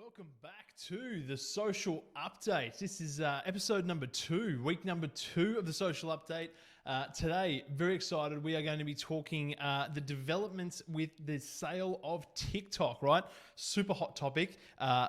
Welcome back to the Social Update. This is episode number 2, week number 2 of the Social Update. Today, very excited, we are going to be talking the developments with the sale of TikTok, right? Super hot topic,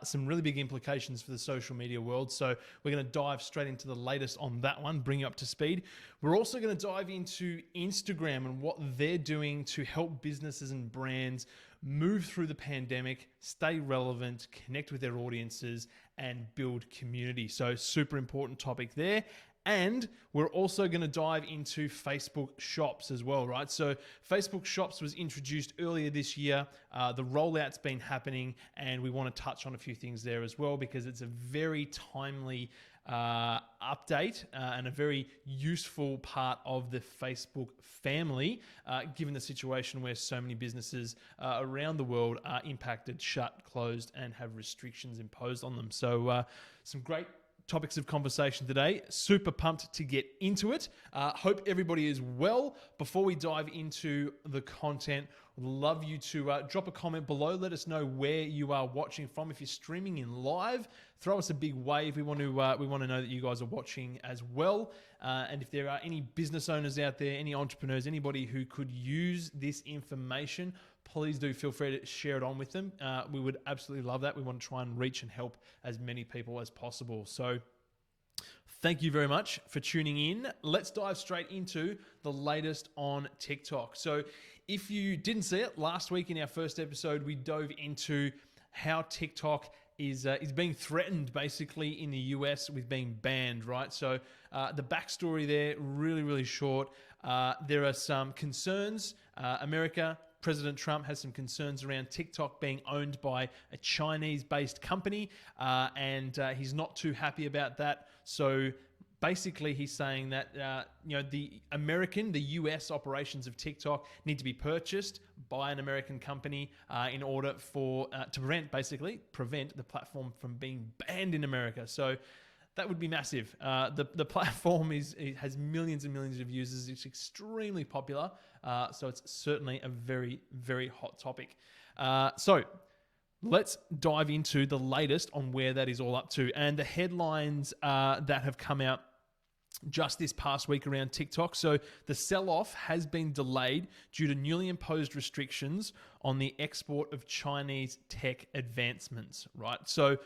some really big implications for the social media world. So we're going to dive straight into the latest on that one, bring you up to speed. We're also going to dive into Instagram and what they're doing to help businesses and brands move through the pandemic, stay relevant, connect with their audiences, and build community. So super important topic there. And we're also going to dive into Facebook Shops as well, right? So Facebook Shops was introduced earlier this year. The rollout's been happening, and we want to touch on a few things there as well because it's a very timely update and a very useful part of the Facebook family, given the situation where so many businesses around the world are impacted, shut, closed, and have restrictions imposed on them. So some great topics of conversation today. Super pumped to get into it. Hope everybody is well. Before we dive into the content, I'd love you to drop a comment below. Let us know where you are watching from. If you're streaming in live, throw us a big wave. We want to know that you guys are watching as well. And if there are any business owners out there, any entrepreneurs, anybody who could use this information, please do feel free to share it on with them. We would absolutely love that. We want to try and reach and help as many people as possible. So thank you very much for tuning in. Let's dive straight into the latest on TikTok. So if you didn't see it, last week in our first episode, we dove into how TikTok is being threatened basically in the US with being banned, right? So the backstory there, really, really short. There are some concerns. President Trump has some concerns around TikTok being owned by a Chinese-based company, and he's not too happy about that. So basically, he's saying that the US operations of TikTok need to be purchased by an American company in order to prevent the platform from being banned in America. So that would be massive. The platform has millions and millions of users. It's extremely popular. So it's certainly a very, very hot topic. So let's dive into the latest on where that is all up to. And the headlines that have come out just this past week around TikTok. So the sell-off has been delayed due to newly imposed restrictions on the export of Chinese tech advancements, right? So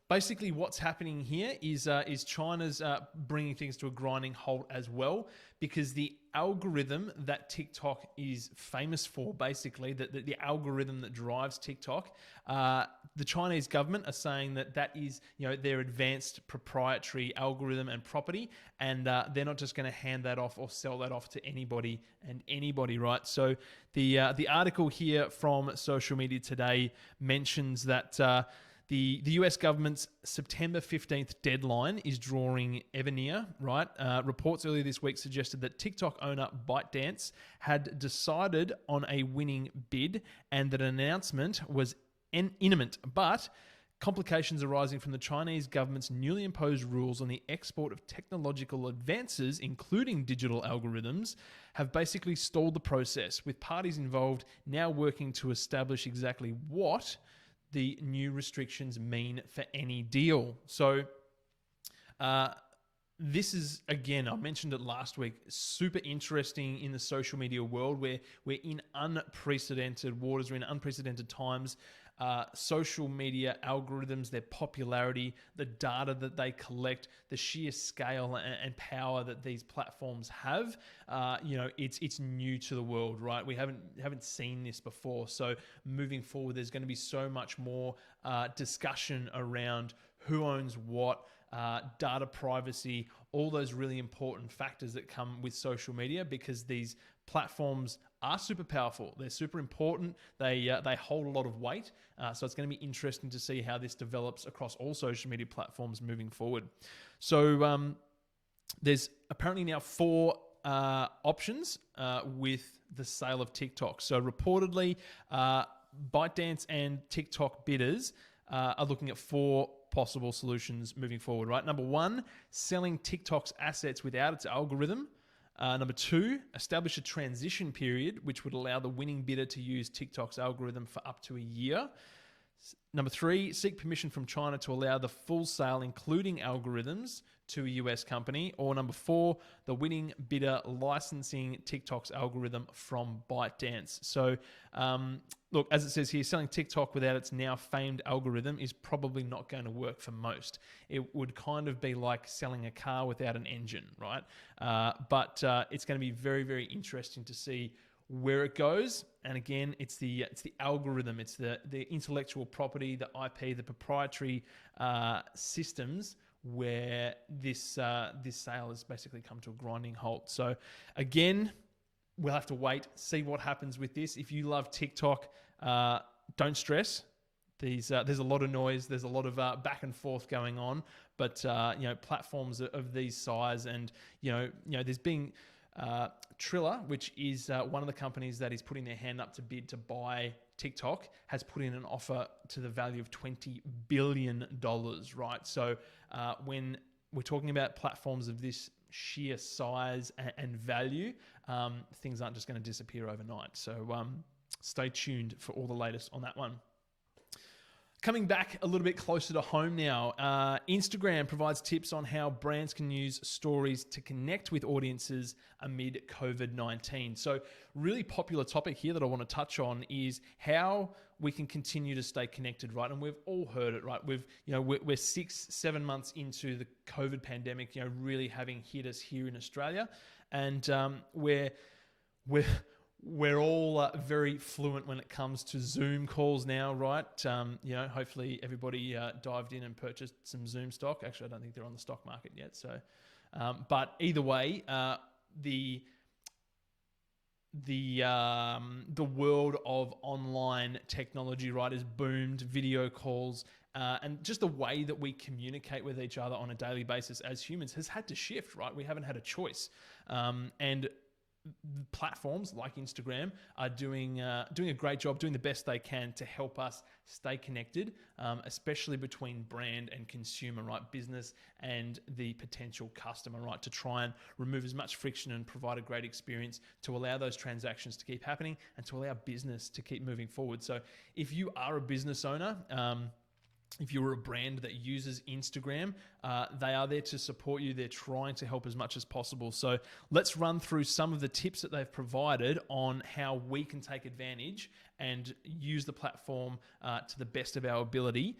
basically, what's happening here is China's bringing things to a grinding halt as well, because the algorithm that TikTok is famous for, basically, the algorithm that drives TikTok, the Chinese government are saying that is their advanced proprietary algorithm and property, and they're not just going to hand that off or sell that off to anybody and anybody, right? So the article here from Social Media Today mentions that the US government's September 15th deadline is drawing ever near, right? Reports earlier this week suggested that TikTok owner ByteDance had decided on a winning bid and that an announcement was imminent, but complications arising from the Chinese government's newly imposed rules on the export of technological advances, including digital algorithms, have basically stalled the process, with parties involved now working to establish exactly what the new restrictions mean for any deal. So this is, again, I mentioned it last week, super interesting in the social media world where we're in unprecedented waters, we're in unprecedented times. Social media algorithms, their popularity, the data that they collect, the sheer scale and power that these platforms have, it's new to the world, right? We haven't seen this before. So moving forward, there's going to be so much more discussion around who owns what, data privacy, all those really important factors that come with social media, because these platforms are super powerful. They're super important. They hold a lot of weight. So it's going to be interesting to see how this develops across all social media platforms moving forward. So there's apparently now 4 options with the sale of TikTok. So reportedly, ByteDance and TikTok bidders are looking at 4 possible solutions moving forward, right? Number 1, selling TikTok's assets without its algorithm. Number 2, establish a transition period, which would allow the winning bidder to use TikTok's algorithm for up to a year. Number 3, seek permission from China to allow the full sale, including algorithms, to a US company. Or number 4, the winning bidder licensing TikTok's algorithm from ByteDance. So, look, as it says here, selling TikTok without its now famed algorithm is probably not going to work for most. It would kind of be like selling a car without an engine, right? But it's going to be very, very interesting to see where it goes. And again, it's the algorithm, it's the intellectual property, the IP, the proprietary systems where this sale has basically come to a grinding halt. So again, we'll have to wait, see what happens with this. If you love TikTok, don't stress. There's a lot of noise. There's a lot of back and forth going on. But platforms of these size, and there's been Triller, which is one of the companies that is putting their hand up to bid to buy TikTok, has put in an offer to the value of $20 billion, right? So when we're talking about platforms of this sheer size and value, things aren't just going to disappear overnight. So stay tuned for all the latest on that one. Coming back a little bit closer to home now, Instagram provides tips on how brands can use stories to connect with audiences amid COVID-19. So really popular topic here that I want to touch on is how we can continue to stay connected, right? And we've all heard it, right? We're 6-7 months into the COVID pandemic, really having hit us here in Australia. And we're all very fluent when it comes to Zoom calls now, right? Hopefully everybody dived in and purchased some Zoom stock. Actually, I don't think they're on the stock market yet. So, but either way, the world of online technology, right, has boomed. Video calls and just the way that we communicate with each other on a daily basis as humans has had to shift, right? We haven't had a choice, and platforms like Instagram are doing a great job, doing the best they can to help us stay connected, especially between brand and consumer, right? Business and the potential customer, right? To try and remove as much friction and provide a great experience to allow those transactions to keep happening and to allow business to keep moving forward. So if you are a business owner, if you're a brand that uses Instagram, they are there to support you. They're trying to help as much as possible. So let's run through some of the tips that they've provided on how we can take advantage and use the platform to the best of our ability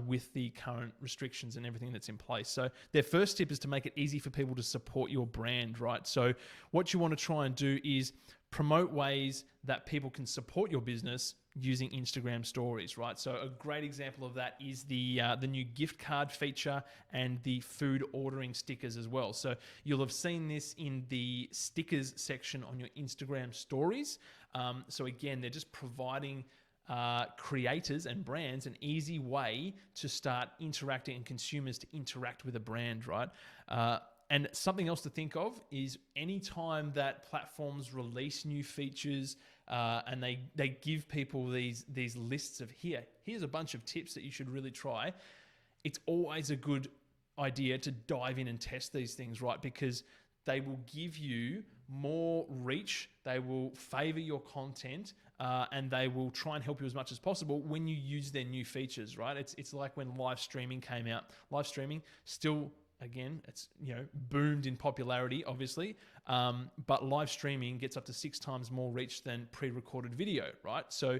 with the current restrictions and everything that's in place. So their first tip is to make it easy for people to support your brand, right? So what you want to try and do is promote ways that people can support your business using Instagram stories, right? So a great example of that is the new gift card feature and the food ordering stickers as well. So you'll have seen this in the stickers section on your Instagram stories. So again, they're just providing creators and brands an easy way to start interacting and consumers to interact with a brand, right? And something else to think of is anytime that platforms release new features and they give people these lists of here's a bunch of tips that you should really try, it's always a good idea to dive in and test these things, right? Because they will give you more reach, they will favor your content, and they will try and help you as much as possible when you use their new features, right? It's like when live streaming came out. Live streaming still, again, it's boomed in popularity, obviously, but live streaming gets up to 6 times more reach than pre-recorded video, right? So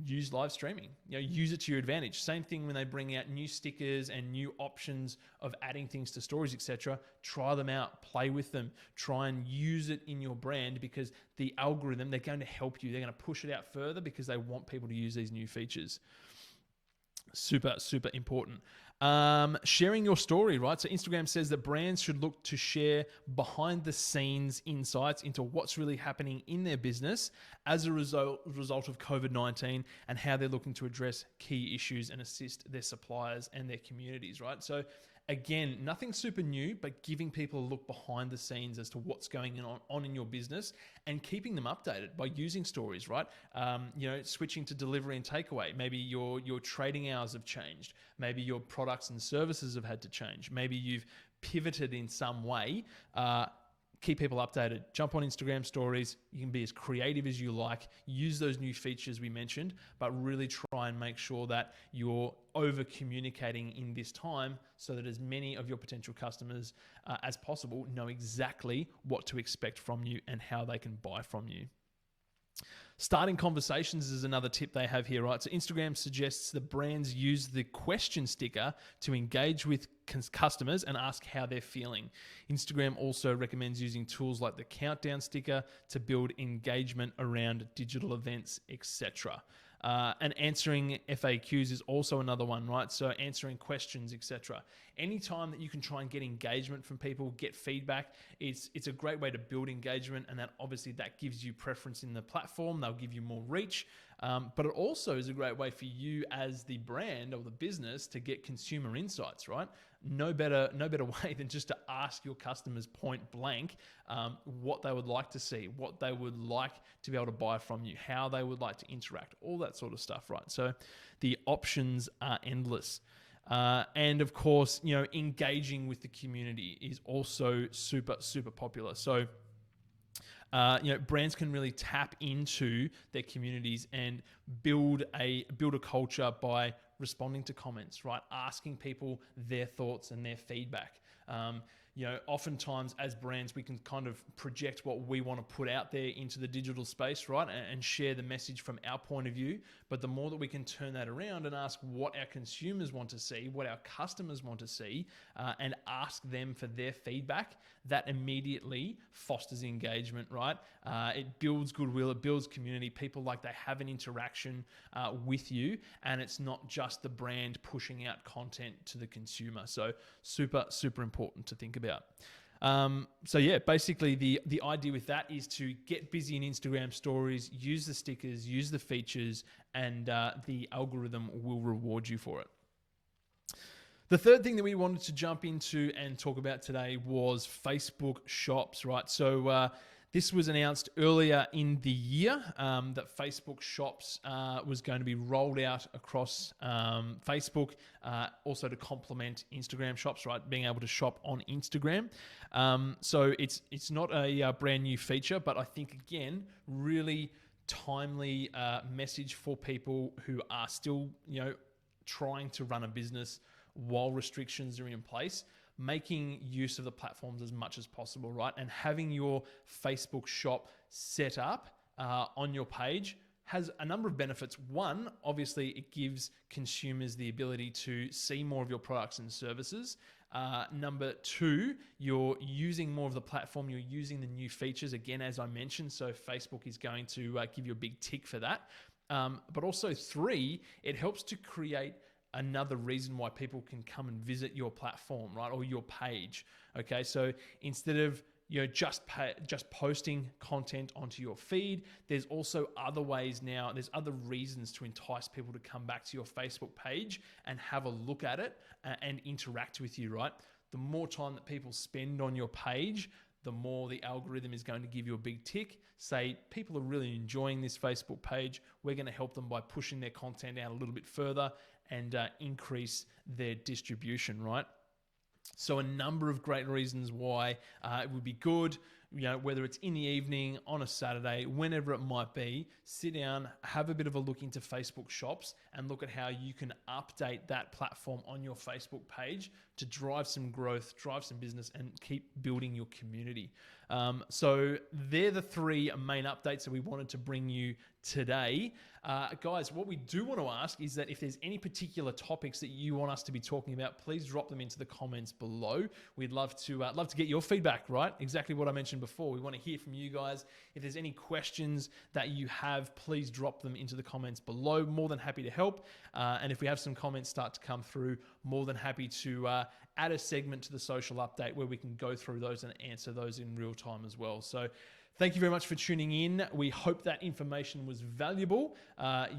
use live streaming, use it to your advantage. Same thing when they bring out new stickers and new options of adding things to stories, etc. Try them out, play with them, try and use it in your brand, because the algorithm, they're going to help you. They're going to push it out further because they want people to use these new features. Super, super important. Sharing your story, right? So Instagram says that brands should look to share behind the scenes insights into what's really happening in their business as a result of COVID-19 and how they're looking to address key issues and assist their suppliers and their communities, right? So again, nothing super new, but giving people a look behind the scenes as to what's going on in your business and keeping them updated by using stories, right? Switching to delivery and takeaway. Maybe your trading hours have changed. Maybe your products and services have had to change. Maybe you've pivoted in some way. keep people updated. Jump on Instagram stories. You can be as creative as you like. Use those new features we mentioned, but really try and make sure that you're over communicating in this time so that as many of your potential customers as possible know exactly what to expect from you and how they can buy from you. Starting conversations is another tip they have here, right? So Instagram suggests the brands use the question sticker to engage with customers and ask how they're feeling. Instagram also recommends using tools like the countdown sticker to build engagement around digital events, etc. And answering FAQs is also another one, right? So answering questions, etc. Anytime that you can try and get engagement from people, get feedback, it's a great way to build engagement, and that obviously that gives you preference in the platform. They'll give you more reach, but it also is a great way for you as the brand or the business to get consumer insights, right? No better way than just to ask your customers point blank what they would like to see, what they would like to be able to buy from you, how they would like to interact, all that sort of stuff, right? So the options are endless. And of course, engaging with the community is also super, super popular. So brands can really tap into their communities and build a culture by responding to comments, right? Asking people their thoughts and their feedback. Oftentimes as brands, we can kind of project what we want to put out there into the digital space, right? And share the message from our point of view. But the more that we can turn that around and ask what our consumers want to see, what our customers want to see, and ask them for their feedback, that immediately fosters engagement, right? It builds goodwill, it builds community. People like they have an interaction with you, and it's not just the brand pushing out content to the consumer. So super, super important to think about. Basically the idea with that is to get busy in Instagram stories, use the stickers, use the features, and the algorithm will reward you for it. The third thing that we wanted to jump into and talk about today was Facebook Shops, right? So this was announced earlier in the year that Facebook Shops was going to be rolled out across Facebook, also to complement Instagram Shops, right? Being able to shop on Instagram. So it's not a brand new feature, but I think, again, really timely message for people who are still, trying to run a business while restrictions are in place. Making use of the platforms as much as possible, right? And having your Facebook shop set up on your page has a number of benefits. One, obviously, it gives consumers the ability to see more of your products and services. Number two, you're using more of the platform. You're using the new features, again, as I mentioned. So Facebook is going to give you a big tick for that. But also three, it helps to create another reason why people can come and visit your platform, right? Or your page. Okay. So instead of, just posting content onto your feed, there's also other ways now. There's other reasons to entice people to come back to your Facebook page and have a look at it and interact with you, right? The more time that people spend on your page, the more the algorithm is going to give you a big tick. Say, people are really enjoying this Facebook page. We're going to help them by pushing their content out a little bit further and increase their distribution, right? So a number of great reasons why it would be good, whether it's in the evening, on a Saturday, whenever it might be, sit down, have a bit of a look into Facebook Shops and look at how you can update that platform on your Facebook page to drive some growth, drive some business, and keep building your community. So they're the three main updates that we wanted to bring you today. Guys, what we do want to ask is that if there's any particular topics that you want us to be talking about, please drop them into the comments below. We'd love to get your feedback, right? Exactly what I mentioned before. We want to hear from you guys. If there's any questions that you have, please drop them into the comments below. More than happy to help. And if we have some comments start to come through, more than happy to add a segment to the social update where we can go through those and answer those in real time as well. So thank you very much for tuning in. We hope that information was valuable.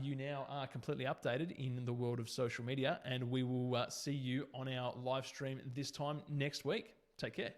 You now are completely updated in the world of social media, and we will see you on our live stream this time next week. Take care.